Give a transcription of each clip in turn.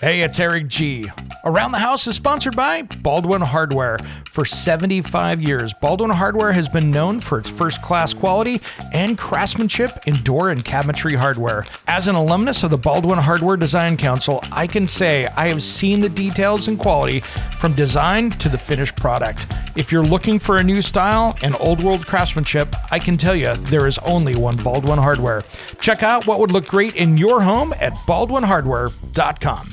Hey, it's Eric G. Around the House is sponsored by Baldwin Hardware. For 75 years, Baldwin Hardware has been known for its first-class quality and craftsmanship in door and cabinetry hardware. As an alumnus of the Baldwin Hardware Design Council, I can say I have seen the details and quality from design to the finished product. If you're looking for a new style and old-world craftsmanship, I can tell you there is only one Baldwin Hardware. Check out what would look great in your home at baldwinhardware.com.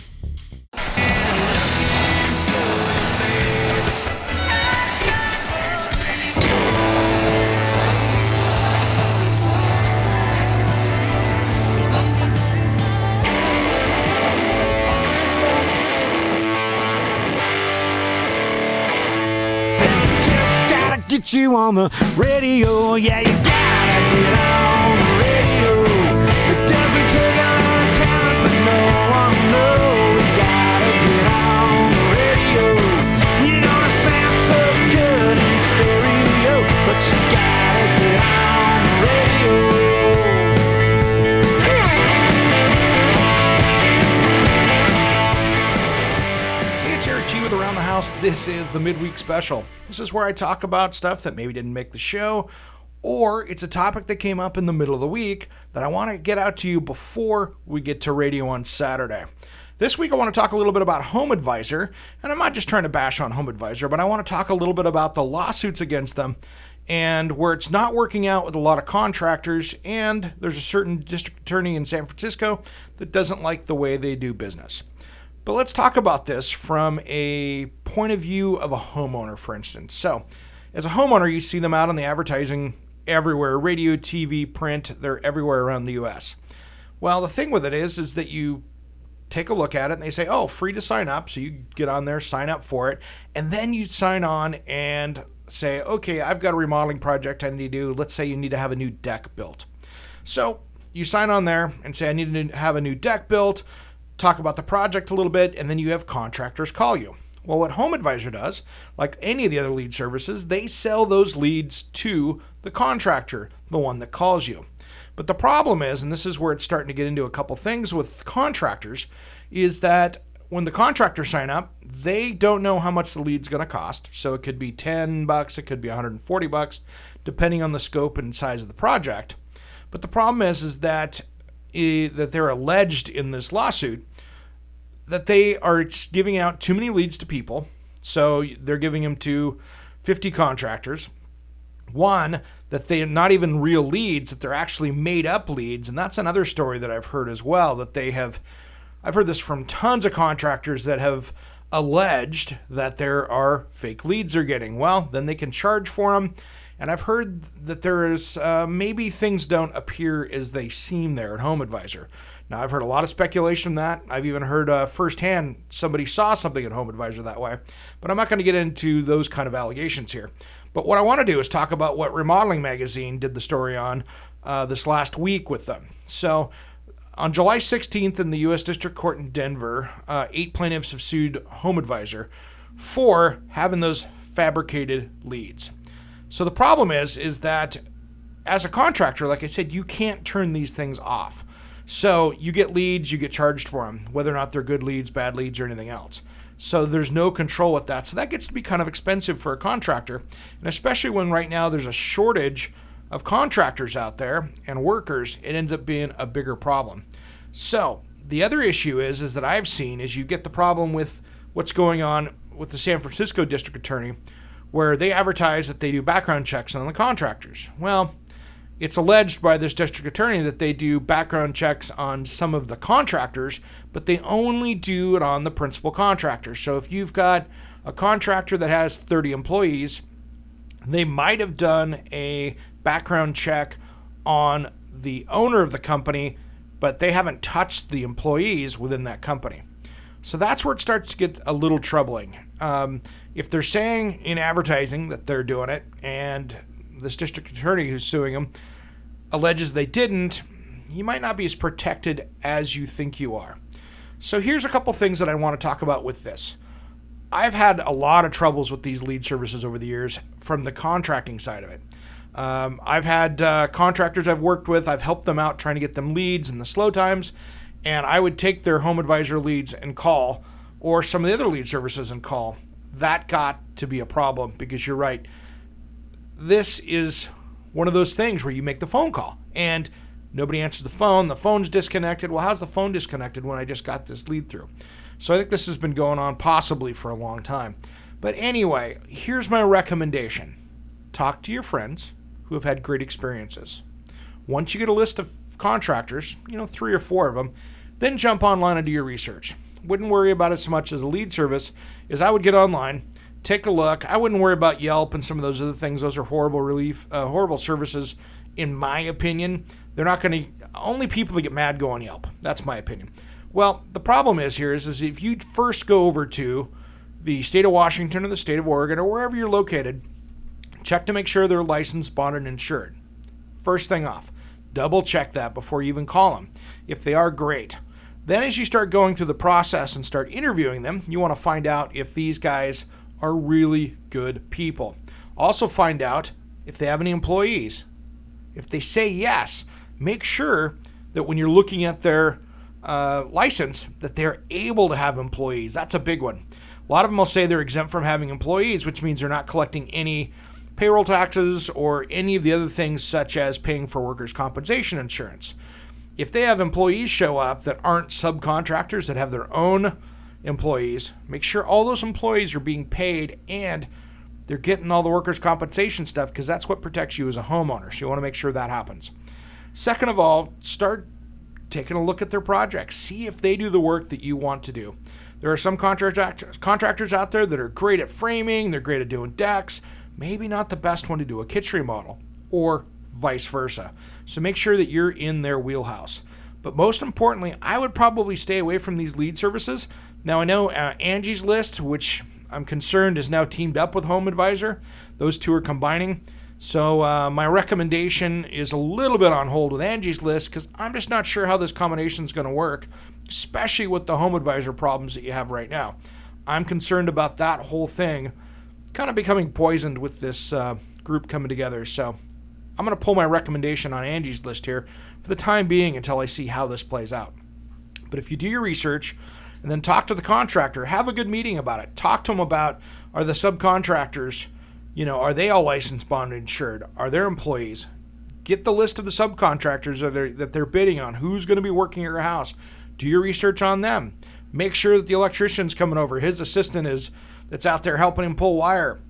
Get you on the radio, yeah, you gotta get on the radio. It doesn't take a lot of talent, but no one knows. You gotta get on the radio. You know it sounds so good in stereo, but you gotta get on the radio. Hey, it's Eric G with Around the House. This is the midweek special. This is where I talk about stuff that maybe didn't make the show, or it's a topic that came up in the middle of the week that I want to get out to you before we get to radio on Saturday. This week I want to talk a little bit about HomeAdvisor, and I'm not just trying to bash on HomeAdvisor, but I want to talk a little bit about the lawsuits against them and where it's not working out with a lot of contractors, and there's a certain district attorney in San Francisco that doesn't like the way they do business. But let's talk about this from a point of view of a homeowner, for instance. So, as a homeowner, you see them out on the advertising everywhere, radio, TV, print, they're everywhere around the U.S. Well, the thing with it is that you take a look at it and they say, oh, free to sign up. So you get on there, sign up for it, and then you sign on and say, okay, I've got a remodeling project I need to do. Let's say you need to have a new deck built. So you sign on there and say, I need to have a new deck built, talk about the project a little bit, and then you have contractors call you. Well, what HomeAdvisor does, like any of the other lead services, they sell those leads to the contractor, the one that calls you. But the problem is, and this is where it's starting to get into a couple things with contractors, is that when the contractors sign up, they don't know how much the lead's going to cost. So it could be $10, it could be $140, depending on the scope and size of the project. But the problem is that they're alleged in this lawsuit that they are giving out too many leads to people. So they're giving them to 50 contractors. One, that they're not even real leads, that they're actually made up leads. And that's another story that I've heard as well, that I've heard this from tons of contractors that have alleged that there are fake leads they're getting. Well, then they can charge for them. And I've heard that there is maybe things don't appear as they seem there at HomeAdvisor. Now, I've heard a lot of speculation on that. I've even heard firsthand somebody saw something at HomeAdvisor that way. But I'm not going to get into those kind of allegations here. But what I want to do is talk about what Remodeling Magazine did the story on this last week with them. So on July 16th in the U.S. District Court in Denver, 8 plaintiffs have sued HomeAdvisor for having those fabricated leads. So the problem is that as a contractor, like I said, you can't turn these things off. So you get leads, you get charged for them, whether or not they're good leads, bad leads, or anything else. So there's no control with that. So that gets to be kind of expensive for a contractor, and especially when right now there's a shortage of contractors out there and workers, it ends up being a bigger problem. So the other issue is that I've seen is you get the problem with what's going on with the San Francisco District Attorney, where they advertise that they do background checks on the contractors. Well, it's alleged by this district attorney that they do background checks on some of the contractors, but they only do it on the principal contractor. So if you've got a contractor that has 30 employees, they might have done a background check on the owner of the company, but they haven't touched the employees within that company. So that's where it starts to get a little troubling. If they're saying in advertising that they're doing it, and this district attorney who's suing them alleges they didn't, you might not be as protected as you think you are. So here's a couple things that I want to talk about with this. I've had a lot of troubles with these lead services over the years from the contracting side of it. I've had contractors I've worked with, I've helped them out trying to get them leads in the slow times, and I would take their HomeAdvisor leads and call, or some of the other lead services and call. That got to be a problem, because you're right. This is one of those things where you make the phone call and nobody answers the phone's disconnected. Well, how's the phone disconnected when I just got this lead through? So I think this has been going on possibly for a long time. But anyway, here's my recommendation. Talk to your friends who have had great experiences. Once you get a list of contractors, 3 or 4 of them, then jump online and do your research. Wouldn't worry about it so much as a lead service, as I would get online, take a look. I wouldn't worry about Yelp and some of those other things. Those are horrible services, in my opinion. They're not going to, only people that get mad go on Yelp. That's my opinion. Well, the problem is if you first go over to the state of Washington or the state of Oregon or wherever you're located, check to make sure they're licensed, bonded, and insured. First thing off, double check that before you even call them. If they are, great. Then as you start going through the process and start interviewing them, you want to find out if these guys are really good people. Also find out if they have any employees. If they say yes, make sure that when you're looking at their license, that they're able to have employees. That's a big one. A lot of them will say they're exempt from having employees, which means they're not collecting any payroll taxes or any of the other things such as paying for workers' compensation insurance. If they have employees show up that aren't subcontractors, that have their own employees, make sure all those employees are being paid and they're getting all the workers' compensation stuff, because that's what protects you as a homeowner. So you want to make sure that happens. Second of all, start taking a look at their projects. See if they do the work that you want to do. There are some contractors out there that are great at framing, they're great at doing decks, maybe not the best one to do a kitchen remodel, or vice versa. So make sure that you're in their wheelhouse. But most importantly, I would probably stay away from these lead services. Now I know Angie's List, which I'm concerned is now teamed up with HomeAdvisor. Those two are combining. So my recommendation is a little bit on hold with Angie's List, because I'm just not sure how this combination is going to work, especially with the HomeAdvisor problems that you have right now. I'm concerned about that whole thing kind of becoming poisoned with this group coming together. So I'm going to pull my recommendation on Angie's List here for the time being until I see how this plays out. But if you do your research and then talk to the contractor, have a good meeting about it. Talk to them about, are the subcontractors, are they all licensed, bonded, insured? Are their employees? Get the list of the subcontractors that they're bidding on. Who's going to be working at your house? Do your research on them. Make sure that the electrician's coming over, his assistant that's out there helping him pull wire,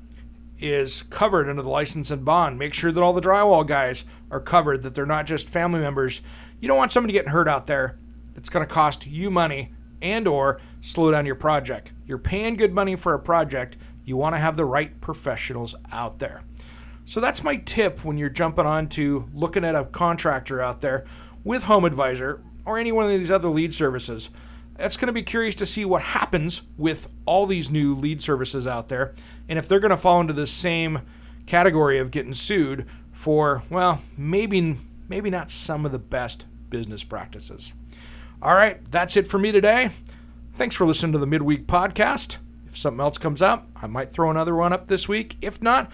is covered under the license and bond. Make sure that all the drywall guys are covered, that they're not just family members. You don't want somebody getting hurt out there that's going to cost you money and or slow down your project. You're paying good money for a project. You want to have the right professionals out there. So that's my tip when you're jumping on to looking at a contractor out there with HomeAdvisor or any one of these other lead services. That's going to be curious to see what happens with all these new lead services out there, and if they're going to fall into the same category of getting sued for, well, maybe not some of the best business practices. All right, that's it for me today. Thanks for listening to the Midweek Podcast. If something else comes up, I might throw another one up this week. If not,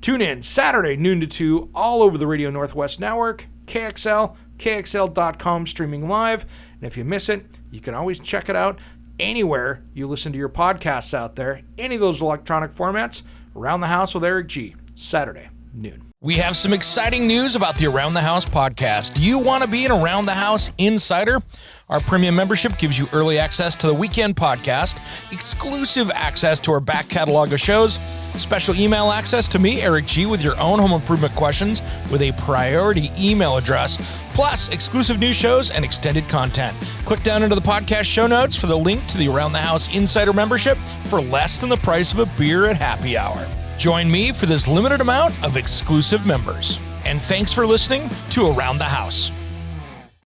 tune in Saturday, noon to 2, all over the Radio Northwest Network, KXL, KXL.com, streaming live. And if you miss it, you can always check it out anywhere you listen to your podcasts out there, any of those electronic formats. Around the House with Eric G., Saturday, noon. We have some exciting news about the Around the House podcast. Do you want to be an Around the House insider? Our premium membership gives you early access to the weekend podcast, exclusive access to our back catalog of shows, special email access to me, Eric G., with your own home improvement questions with a priority email address, plus exclusive new shows and extended content. Click down into the podcast show notes for the link to the Around the House Insider membership for less than the price of a beer at happy hour. Join me for this limited amount of exclusive members. And thanks for listening to Around the House.